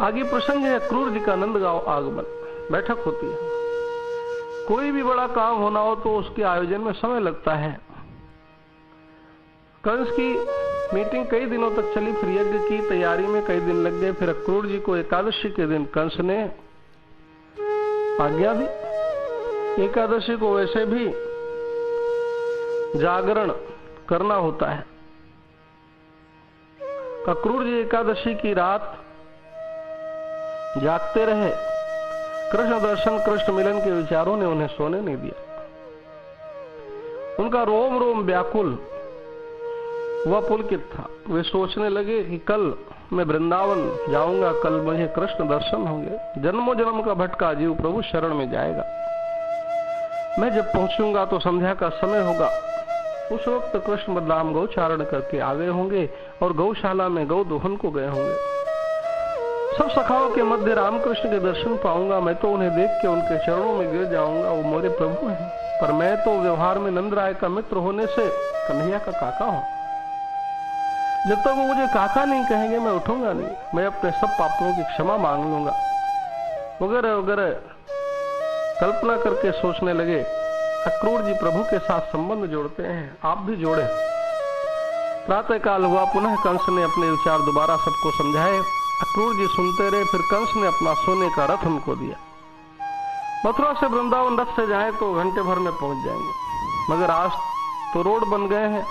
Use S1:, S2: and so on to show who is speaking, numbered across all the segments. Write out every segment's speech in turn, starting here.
S1: आगे प्रसंग है अक्रूर जी का नंदगांव आगमन। बैठक होती है। कोई भी बड़ा काम होना हो तो उसके आयोजन में समय लगता है। कंस की मीटिंग कई दिनों तक चली, फिर यज्ञ की तैयारी में कई दिन लग गए। फिर अक्रूर जी को एकादशी के दिन कंस ने आज्ञा दी। एकादशी को वैसे भी जागरण करना होता है। अक्रूर जी एकादशी की रात जागते रहे। कृष्ण दर्शन कृष्ण मिलन के विचारों ने उन्हें सोने नहीं दिया। उनका रोम रोम व्याकुल व पुलकित था। वे सोचने लगे कि कल मैं वृंदावन जाऊंगा, कल मुझे कृष्ण दर्शन होंगे, जन्मों जन्म का भटका जीव प्रभु शरण में जाएगा। मैं जब पहुंचूंगा तो संध्या का समय होगा। उस वक्त कृष्ण बलराम गौचारण करके आ गए होंगे और गौशाला में गौ दोहन को गए होंगे। सब सखाओं के मध्य रामकृष्ण के दर्शन पाऊंगा। मैं तो उन्हें देख के उनके चरणों में गिर जाऊंगा। वो मेरे प्रभु हैं, पर मैं तो व्यवहार में नंदराय का मित्र होने से कन्हैया का काका हूं। जब तक वो मुझे काका नहीं कहेंगे मैं उठूंगा नहीं। मैं अपने सब पापों की क्षमा मांग लूंगा, वगैरह वगैरह कल्पना करके सोचने लगे। अक्रूर जी प्रभु के साथ संबंध जोड़ते हैं, आप भी जोड़े। प्रातः काल हुआ, पुनः कंस ने अपने विचार दोबारा सबको समझाए। अक्रूर जी सुनते रहे। फिर कंस ने अपना सोने का रथ उनको दिया। मथुरा से वृंदावन रथ से जाएं तो घंटे भर में पहुंच जाएंगे, मगर आज तो रोड बन गए हैं।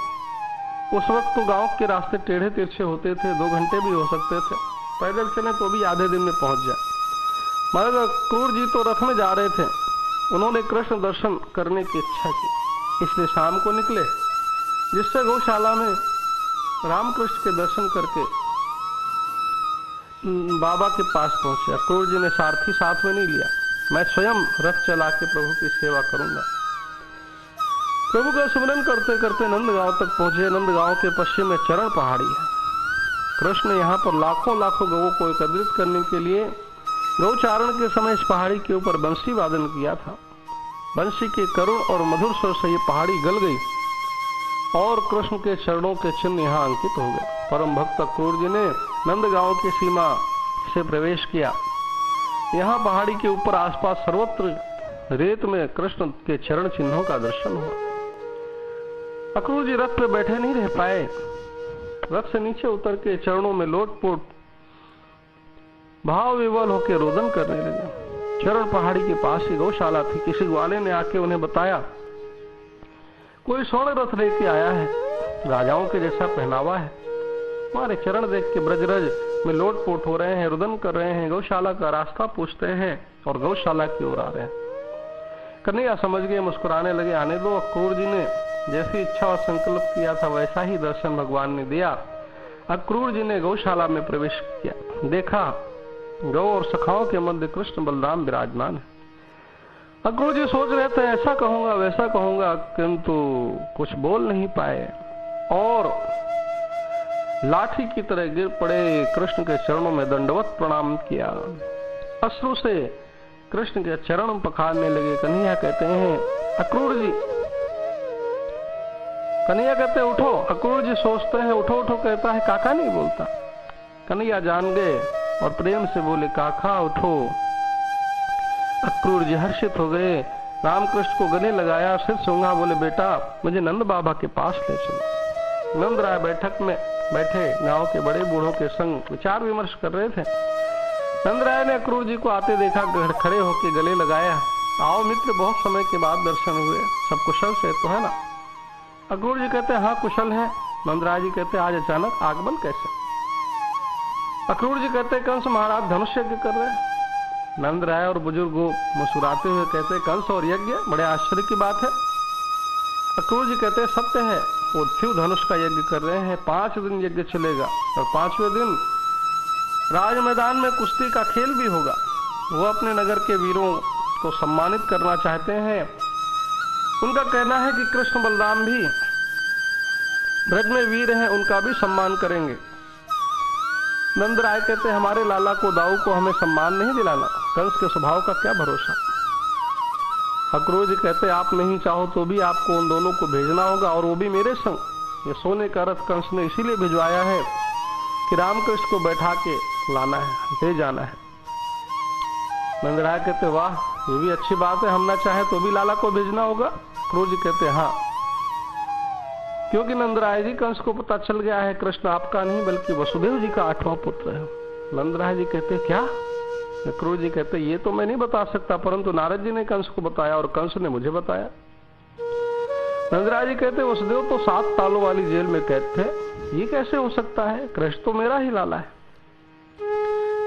S1: उस वक्त तो गांव के रास्ते टेढ़े तिरछे होते थे, 2 घंटे भी हो सकते थे। पैदल चले तो भी आधे दिन में पहुंच जाए। मगर अक्रूर जी तो रथ में जा रहे थे। उन्होंने कृष्ण दर्शन करने की इच्छा की, इसलिए शाम को निकले, जिससे गौशाला में रामकृष्ण के दर्शन करके बाबा के पास पहुंचे। अक्रूर जी ने सारथी साथ में नहीं लिया। मैं स्वयं रथ चला के प्रभु की सेवा करूंगा। प्रभु का स्मरण करते करते नंदगांव तक पहुंचे। नंदगांव के पश्चिम में चरण पहाड़ी है। कृष्ण ने यहाँ पर लाखों लाखों गौओं को एकत्रित करने के लिए गौचारण के समय इस पहाड़ी के ऊपर बंसी वादन किया था। बंसी के करुण और मधुर स्वर से ये पहाड़ी गल गई और कृष्ण के चरणों के चिन्ह यहाँ अंकित हो गए। परम भक्त अक्रूर जी ने नंदगांव की सीमा से प्रवेश किया। यहाँ पहाड़ी के ऊपर आसपास सर्वत्र रेत में कृष्ण के चरण चिन्हों का दर्शन हुआ। अक्रूर जी रथ पे बैठे नहीं रह पाए। रथ से नीचे उतर के चरणों में लोटपोट भाव विवल होकर रोदन करने लगे। चरण पहाड़ी के पास ही गौशाला थी। किसी ग्वाले ने आके उन्हें बताया कोई स्वर्ण रथ लेके आया है, राजाओं के जैसा पहनावा है। हमारे चरण देख के ब्रजरज में लोटपोट हो रहे हैं, रुदन कर रहे हैं, गौशाला का रास्ता पूछते हैं और गौशाला की ओर आ रहे हैं। कन्हैया समझ गए, मुस्कुराने लगे। आने दो। अक्रूर जी ने जैसी इच्छा और संकल्प किया था वैसा ही दर्शन भगवान ने दिया। अक्रूर जी ने गौशाला में प्रवेश किया। देखा गौ और सखाओं के मध्य कृष्ण बलराम विराजमान है। अक्रूर जी सोच रहे थे ऐसा कहूंगा वैसा कहूंगा, किंतु कुछ बोल नहीं पाए और लाठी की तरह गिर पड़े। कृष्ण के चरणों में दंडवत प्रणाम किया। अश्रु से कृष्ण के चरण पखारने लगे। कन्हैया कहते हैं अक्रूर जी, कन्हैया कहते हैं उठो। अक्रूर जी सोचते हैं उठो उठो, कहता है काका नहीं बोलता। कन्हैया जान गए और प्रेम से बोले काका उठो। अक्रूर जी हर्षित हो गए, रामकृष्ण को गले लगाया, सिर सूंघा, बोले बेटा मुझे नंद बाबा के पास ले चलो। नंद राय बैठक में बैठे गांव के बड़े बूढ़ों के संग विचार विमर्श कर रहे थे। नंद राय ने अक्रूर जी को आते देखा, खड़े होकर गले लगाया। आओ मित्र, बहुत समय के बाद दर्शन हुए, सब कुशल से तो है ना? अक्रूर जी कहते हाँ कुशल है। नंद राय जी कहते आज अचानक आगमन कैसे? अक्रूर जी कहते कंस महाराज धनुष यज्ञ कर रहे हैं। नंद राय और बुजुर्ग मुस्कुराते हुए कहते कंस और यज्ञ, बड़े आश्चर्य की बात है। अक्रूर जी कहते सत्य है, वो शिव धनुष का यज्ञ कर रहे हैं। 5 दिन यज्ञ चलेगा और 5वें दिन राज मैदान में कुश्ती का खेल भी होगा। वो अपने नगर के वीरों को सम्मानित करना चाहते हैं। उनका कहना है कि कृष्ण बलराम भी ब्रज में वीर हैं, उनका भी सम्मान करेंगे। नंद राय कहते हमारे लाला को दाऊ को हमें सम्मान नहीं दिलाना, कंस के स्वभाव का क्या भरोसा। अक्रूर जी कहते आप नहीं चाहो तो भी आपको उन दोनों को भेजना होगा और वो भी मेरे संग। ये सोने का रथ कंस ने इसीलिए भिजवाया है कि रामकृष्ण को बैठा के लाना है, ले जाना है। नंदराय कहते वाह, ये भी अच्छी बात है, हम ना चाहे तो भी लाला को भेजना होगा। क्रूर जी कहते हाँ, क्योंकि नंदराय जी कंस को पता चल गया है कृष्ण आपका नहीं बल्कि वसुदेव जी का 8वां पुत्र है। नंदराय जी कहते क्या? क्रूर जी कहते ये तो मैं नहीं बता सकता, परंतु नारद जी ने कंस को बताया और कंस ने मुझे बताया। नंदराय जी कहते वसुदेव तो 7 तालों वाली जेल में कैद थे, ये कैसे हो सकता है? कृष्ण तो मेरा ही लाला है।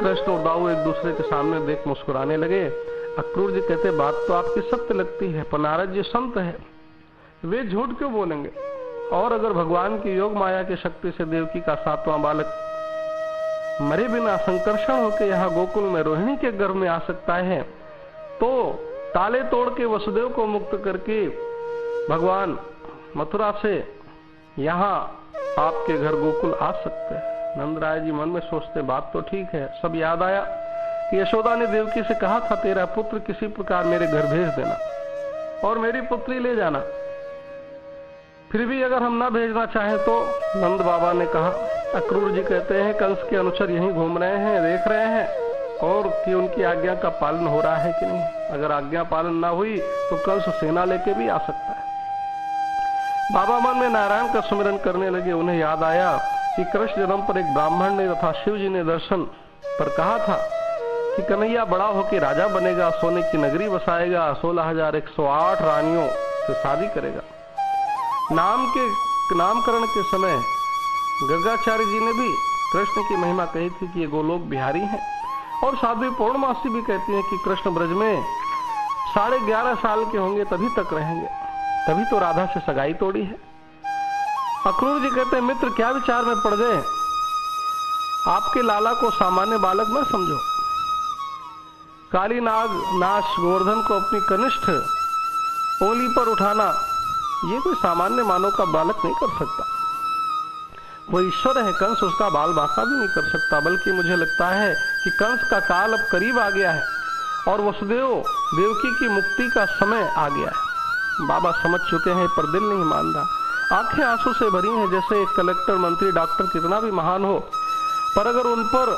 S1: कृष्ण और दाऊ एक दूसरे के सामने देख मुस्कुराने लगे। अक्रूर जी कहते बात तो आपकी सत्य लगती है, पर नारद जी संत है, वे झूठ क्यों बोलेंगे? और अगर भगवान की योग माया की शक्ति से देवकी का 7वां बालक मरे बिना संकर्षण होकर यहाँ गोकुल में रोहिणी के गर्भ में आ सकता है, तो ताले तोड़ के वसुदेव को मुक्त करके भगवान मथुरा से यहाँ आपके घर गोकुल आ सकते हैं। नंदराय जी मन में सोचते बात तो ठीक है। सब याद आया कि यशोदा ने देवकी से कहा था तेरा पुत्र किसी प्रकार मेरे घर भेज देना और मेरी पुत्री ले जाना। फिर भी अगर हम ना भेजना चाहे तो नंद बाबा ने कहा। अक्रूर जी कहते हैं कंस के अनुचर यहीं घूम रहे हैं, देख रहे हैं और कि उनकी आज्ञा का पालन हो रहा है कि नहीं। अगर आज्ञा पालन ना हुई तो कंस सेना लेके भी आ सकता है। बाबा मन में नारायण का सुमिरन करने लगे। उन्हें याद आया कि कृष्ण जन्म पर एक ब्राह्मण ने तथा शिव जी ने दर्शन पर कहा था कि कन्हैया बड़ा होकर राजा बनेगा, सोने की नगरी बसाएगा, 16,108 रानियों से शादी करेगा। नामकरण के समय गर्गाचार्य जी ने भी कृष्ण की महिमा कही थी कि ये गोलोक बिहारी हैं, और साध्वी पौर्णमासी भी कहती है कि कृष्ण ब्रज में 11.5 साल के होंगे तभी तक रहेंगे, तभी तो राधा से सगाई तोड़ी है। अक्रूर जी कहते हैं मित्र क्या विचार में पड़ गए, आपके लाला को सामान्य बालक न समझो। काली नाग नाश गोवर्धन को अपनी कनिष्ठ उंगली पर उठाना ये कोई सामान्य मानव का बालक नहीं कर सकता। वो ईश्वर है, कंस उसका बाल बांका भी नहीं कर सकता। बल्कि मुझे लगता है कि कंस का काल अब करीब आ गया है और वसुदेव देवकी की मुक्ति का समय आ गया है। बाबा समझ चुके हैं पर दिल नहीं मान रहा। आंखें आंसू से भरी हैं। जैसे एक कलेक्टर, मंत्री, डॉक्टर कितना भी महान हो, पर अगर उन पर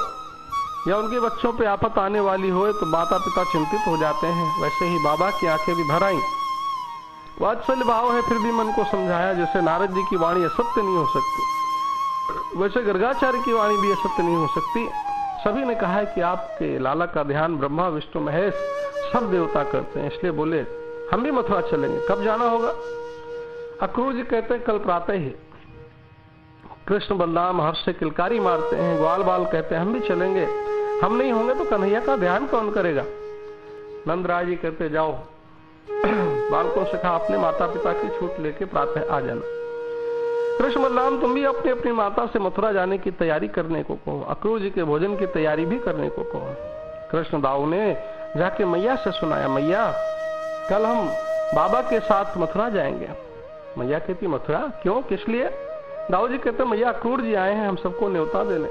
S1: या उनके बच्चों पे आफत आने वाली हो तो माता पिता चिंतित हो जाते हैं। वैसे ही बाबा की आंखें भी भर आई। वात्सल्य भाव है, फिर भी मन को समझाया। जैसे नारद जी की वाणी असत्य नहीं हो सकती, वैसे गर्गाचार्य की वाणी भी असत्य नहीं हो सकती। सभी ने कहा है कि आपके लाला का ध्यान ब्रह्मा विष्णु महेश सब देवता करते हैं, इसलिए बोले हम भी मथुरा चलेंगे। कब जाना होगा? अक्रूर जी कहते हैं कल प्रातः ही। कृष्ण बलराम हर्ष से किलकारी मारते हैं। ग्वाल बाल कहते हैं हम भी चलेंगे, हम नहीं होंगे तो कन्हैया का ध्यान कौन करेगा? नंदराय जी कहते जाओ बालकों से कहा अपने माता पिता की छूट लेके प्रातः आ जाना। कृष्ण बलराम तुम भी अपनी अपनी माता से मथुरा जाने की तैयारी करने को कहो। अक्रूर जी के भोजन की तैयारी भी करने को कहो। कृष्ण दाऊ ने जाके मैया से सुनाया, मैया कल हम बाबा के साथ मथुरा जाएंगे। मैया कहती मथुरा क्यों, किस लिए? दाऊ जी कहते मैया अक्रूर जी आए हैं हम सबको न्योता देने।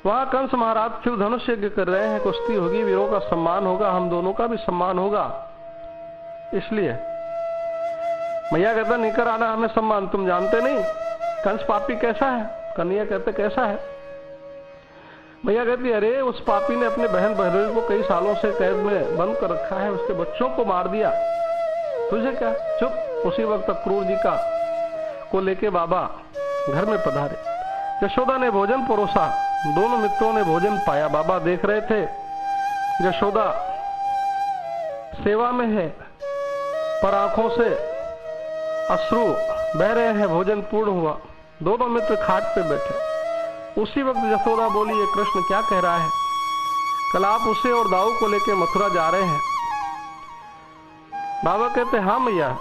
S1: वहां कंस महाराज शिव धनुष यज्ञ कर रहे हैं, कुश्ती होगी, वीरों का सम्मान होगा, हम दोनों का भी सम्मान होगा, इसलिए मैया कहता नहीं कर आना हमें सम्मान, तुम जानते नहीं कंस पापी कैसा है। कन्हैया कहते कैसा है? मैया कहती अरे उस पापी ने अपने बहन बहनोई को कई सालों से कैद में बंद कर रखा है, उसके बच्चों को मार दिया, तुझे क्या? चुप। उसी वक्त अक्रूर जी को लेके बाबा घर में पधारे। यशोदा ने भोजन परोसा, दोनों मित्रों ने भोजन पाया। बाबा देख रहे थे यशोदा सेवा में है, पर आंखों से अश्रु बह रहे हैं। भोजन पूर्ण हुआ, दोनों मित्र खाट पे बैठे। उसी वक्त यशोदा बोली ये कृष्ण क्या कह रहा है? कल आप उसे और दाऊ को लेकर मथुरा जा रहे हैं। बाबा कहते हाँ मैया,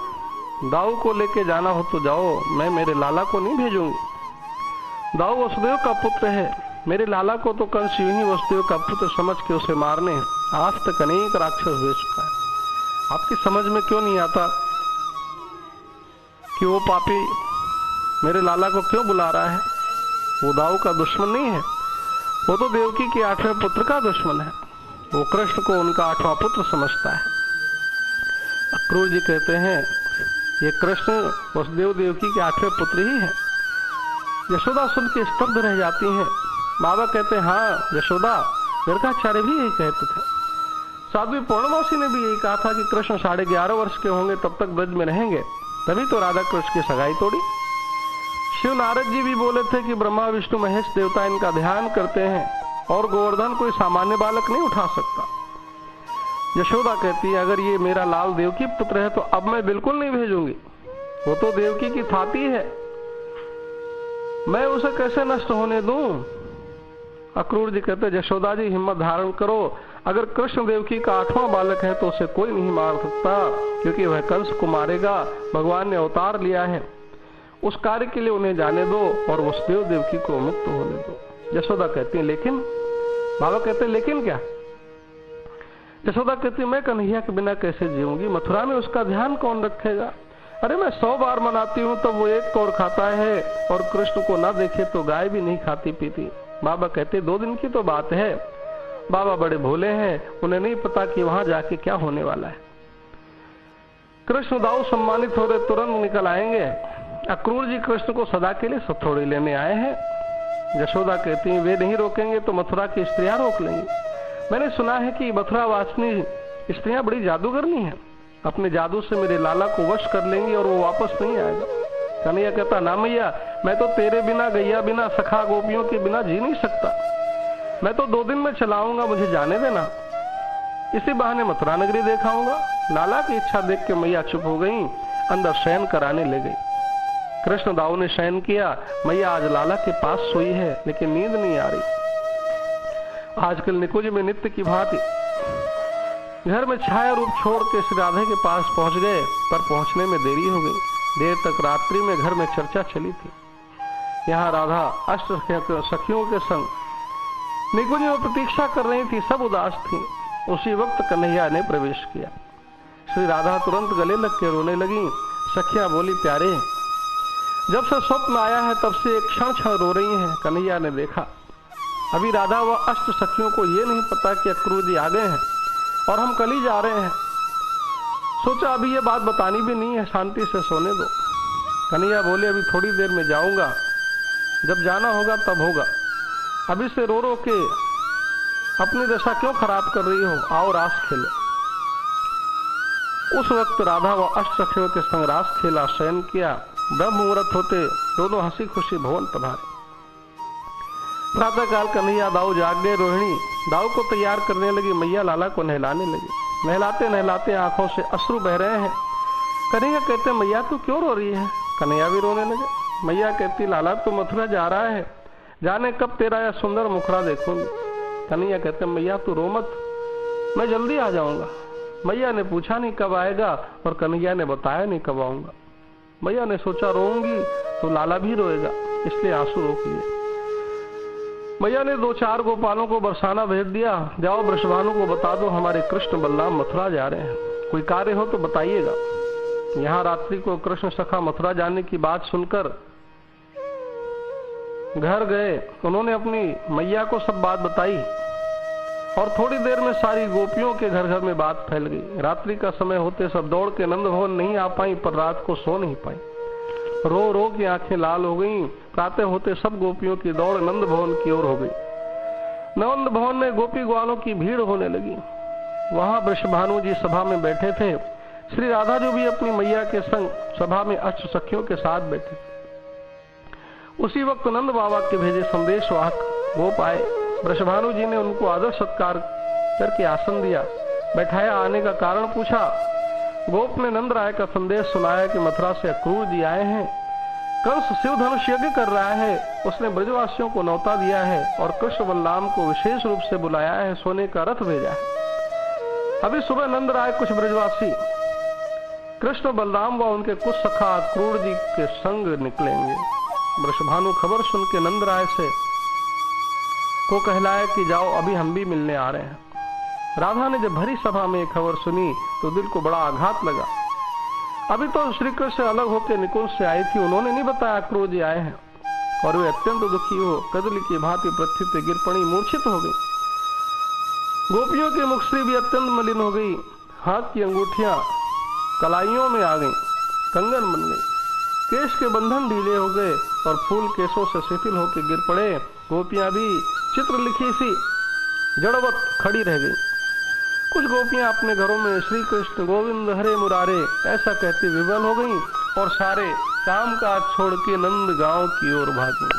S1: दाऊ को लेके जाना हो तो जाओ, मैं मेरे लाला को नहीं भेजूंगी। दाऊ वसुदेव का पुत्र है, मेरे लाला को तो कंस यूं ही वसुदेव का पुत्र समझ के उसे मारने आज तक अनेक राक्षस भेज चुका है। आपकी समझ में क्यों नहीं आता कि वो पापी मेरे लाला को क्यों बुला रहा है? वो दाऊ का दुश्मन नहीं है, वो तो देवकी के 8वें पुत्र का दुश्मन है। वो कृष्ण को उनका 8वां पुत्र समझता है। अक्रूर जी कहते हैं ये कृष्ण वसुदेव देवकी के 8वें पुत्र ही है। यशोदा सुन के स्तब्ध रह जाती हैं। बाबा कहते हैं हाँ यशोदा, गर्गाचार्य भी यही कहते थे। साध्वी पूर्णमासी ने भी यही कहा था कि कृष्ण 11.5 वर्ष के होंगे तब तक ब्रज में रहेंगे, तभी तो राधा कृष्ण की सगाई तोड़ी। शिव नारद जी भी बोले थे कि ब्रह्मा विष्णु महेश देवता इनका ध्यान करते हैं और गोवर्धन कोई सामान्य बालक नहीं उठा सकता। यशोदा कहती है अगर ये मेरा लाल देवकी पुत्र है तो अब मैं बिल्कुल नहीं भेजूंगी, वो तो देवकी की थाती है, मैं उसे कैसे नष्ट होने दूं। अक्रूर जी कहते यशोदा जी हिम्मत धारण करो, अगर कृष्ण देवकी का 8वां बालक है तो उसे कोई नहीं मार सकता, क्योंकि वह कंस को मारेगा, भगवान ने अवतार लिया है, उस कार्य के लिए उन्हें जाने दो और वसुदेव देवकी को मुक्त होने दो। यशोदा कहती है लेकिन, बाबा कहते लेकिन क्या। यशोदा कहती मैं कन्हैया के बिना कैसे जीऊंगी, मथुरा में उसका ध्यान कौन रखेगा। अरे मैं 100 बार मनाती हूँ तब वो एक कौर खाता है और कृष्ण को ना देखे तो गाय भी नहीं खाती पीती। बाबा कहते 2 दिन की तो बात है। बाबा बड़े भोले हैं, उन्हें नहीं पता कि वहां जाके क्या होने वाला है। कृष्ण दाऊ सम्मानित हो रहे तुरंत निकल आएंगे। अक्रूर जी कृष्ण को सदा के लिए सथोड़ी लेने आए हैं। यशोदा कहती हैं वे नहीं रोकेंगे तो मथुरा की स्त्रियां रोक लेंगी। मैंने सुना है कि मथुरा वासिनी स्त्रियां बड़ी जादूगरनी हैं, अपने जादू से मेरे लाला को वश कर लेंगी और वो वापस नहीं आएगा। कन्हैया कहता ना मैया, मैं तो तेरे बिना, गैया बिना, सखा गोपियों के बिना जी नहीं सकता, मैं तो 2 दिन में चलाऊंगा, मुझे जाने देना, इसी बहाने मथुरा नगरी देखाऊंगा। लाला की इच्छा देख के मैया चुप हो गई, अंदर शयन कराने ले गई। कृष्ण दाऊ ने शयन किया, मैया आज लाला के पास सोई है लेकिन नींद नहीं आ रही। आजकल निकुंज में नित्य की भांति घर में छाया रूप छोड़ के श्री राधे के पास पहुंच गए, पर पहुंचने में देरी हो गई। देर तक रात्रि में घर में चर्चा चली थी। यहाँ राधा अष्ट सखियों के संग निकुंज में प्रतीक्षा कर रही थी, सब उदास थी। उसी वक्त कन्हैया ने प्रवेश किया। श्री राधा तुरंत गले लग के रोने लगी। सखियां बोली प्यारे, जब से स्वप्न आया है तब से एक क्षण क्षण रो रही हैं। कन्हैया ने देखा अभी राधा व अष्ट सखियों को ये नहीं पता कि अक्रूर जी आ गए हैं और हम कल ही जा रहे हैं। सोचा अभी ये बात बतानी भी नहीं है, शांति से सोने दो। कन्हैया बोले अभी थोड़ी देर में जाऊंगा, जब जाना होगा तब होगा, अभी से रो रो के अपनी दशा क्यों खराब कर रही हो, आओ रास खेले। उस वक्त राधा व अष्ट सखियों के संग रास खेला, शयन किया। ब्रह्म मुहूर्त होते दोनों हंसी खुशी भवन पधारे। प्रातः काल कन्हैया दाऊ जाग गए। रोहिणी दाऊ को तैयार करने लगी, मैया लाला को नहलाने लगी। नहलाते नहलाते आंखों से अश्रु बह रहे हैं। कन्हैया कहते मैया तू क्यों रो रही है। कन्हैया भी रोने लगे। मैया कहती लाला तू मथुरा जा रहा है, जाने कब तेरा यह सुंदर मुखड़ा देखूंगी। कन्हैया कहते मैया तू रो मत, मैं जल्दी आ जाऊंगा। मैया ने पूछा नहीं कब आएगा और कन्हैया ने बताया नहीं कब आऊंगा। मैया ने सोचा रोऊंगी तो लाला भी रोएगा, इसलिए आंसू रोक लिए। मैया ने 2-4 गोपालों को बरसाना भेज दिया, जाओ वृषभानु को बता दो हमारे कृष्ण बलराम मथुरा जा रहे हैं, कोई कार्य हो तो बताइएगा। यहाँ रात्रि को कृष्ण सखा मथुरा जाने की बात सुनकर घर गए। उन्होंने अपनी मैया को सब बात बताई और थोड़ी देर में सारी गोपियों के घर घर में बात फैल गई। रात्रि का समय होते सब दौड़ के नंद भवन नहीं आ पाई, पर रात को सो नहीं पाई। रो रो की आंखें लाल हो गईं। प्रातः होते सब गोपियों की दौड़ नंद भवन की ओर हो गई। नंद भवन में गोपी ग्वालों की भीड़ होने लगी। वहां वृषभानु जी सभा में बैठे थे। श्री राधा जो भी अपनी मैया के संग सभा में अष्ट सखियों के साथ बैठे थे। उसी वक्त नंद बाबा के भेजे संदेश वाहक गोप आए। वृषभानु जी ने उनको आदर सत्कार करके आसन दिया, बैठाया। आने का कारण पूछा। गोप ने नंद राय का संदेश सुनाया कि मथुरा से अक्रूर जी आए हैं, कंस शिव धनुष यज्ञ कर रहा है, उसने ब्रजवासियों को न्योता दिया है और कृष्ण बलराम को विशेष रूप से बुलाया है, सोने का रथ भेजा है। अभी सुबह नंद राय कुछ ब्रजवासी कृष्ण बलराम व उनके कुछ सखा अक्रूर जी के संग निकलेंगे। वृषभानु खबर सुन के नंद राय से को कहलाया कि जाओ अभी हम भी मिलने आ रहे हैं। राधा ने जब भरी सभा में खबर सुनी तो दिल को बड़ा आघात लगा। अभी तो श्री कृष्ण अलग होकर निकुंज से आई थी, उन्होंने नहीं बताया अक्रूर जी आए हैं और वे अत्यंत दुखी हो कदली की भांति पृथ्वी पे गिर पड़ी, मूर्छित हो गई। गोपियों की मुखश्री भी अत्यंत मलिन हो गई। हाथ की अंगूठियां कलाइयों में आ गई, कंगन बन गई, केश के बंधन ढीले हो गए और फूल केशों से शिथिल होकर गिर पड़े। गोपियां भी चित्र लिखी सी जड़वत खड़ी रह गई। कुछ गोपियां अपने घरों में श्री कृष्ण गोविंद हरे मुरारे ऐसा कहती विवल हो गईं और सारे काम काज छोड़ के नंद गांव की ओर भागी।